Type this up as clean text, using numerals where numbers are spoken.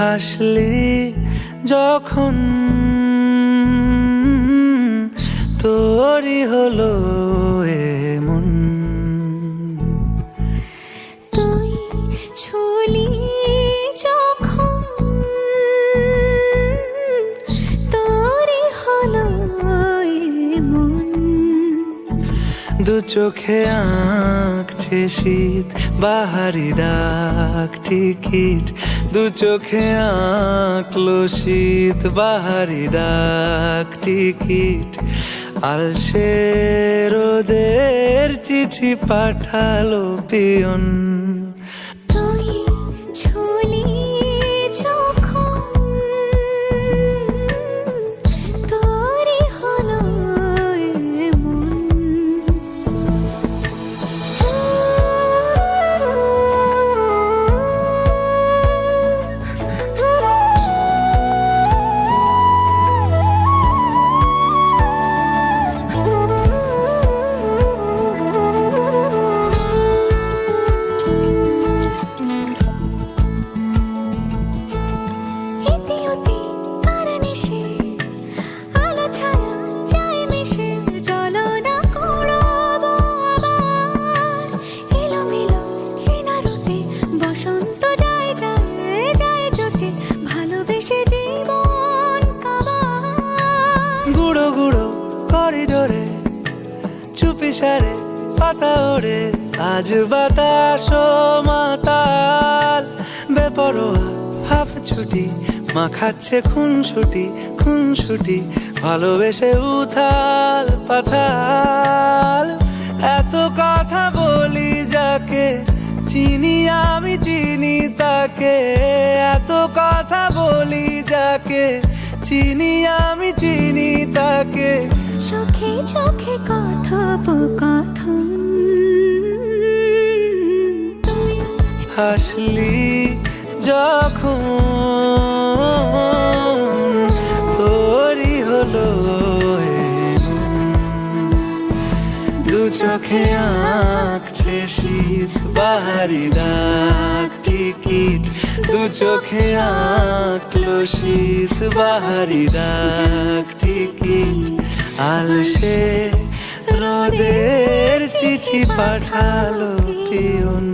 হাসলি যখন তোরই হলো এমন। তুই ছুলি যখন তোরই হলো এমন। দু চোখে আঁকছে শীত বাহারি ডাক টিকিট, দু চোখে আঁকলো শীত বাহারি ডাক টিকিট। আলসে রোদের চিঠি পাঠালো পিয়ন। তুই ছুলি যখন তোরই হলো এমন। গুঁড়ো গুঁড়ো করিডোরে চুপি সারে পাতা ওড়ে, আজ বাতাস মাতাল বেপরোয়া হাফ ছুটি মাখাচ্ছে খুনসুটি খুনসুটি, ভালোবেসে উথাল পাথাল। এত কথা বলি যাকে চিনি আমি চিনি তাকে, এত কথা বলি যাকে চিনি আমি চিনি তাকে। চোখে চোখে কথোপকথন, হাসলি যখন তোরই হলো এমন। দু চোখে আঁকছে শীত বাহারি ডাক টিকিট, দু চোখে আঁকলো শীত বাহারি ডাক টিকিট। আলসে রোদের চিঠি পাঠালো পিয়ন।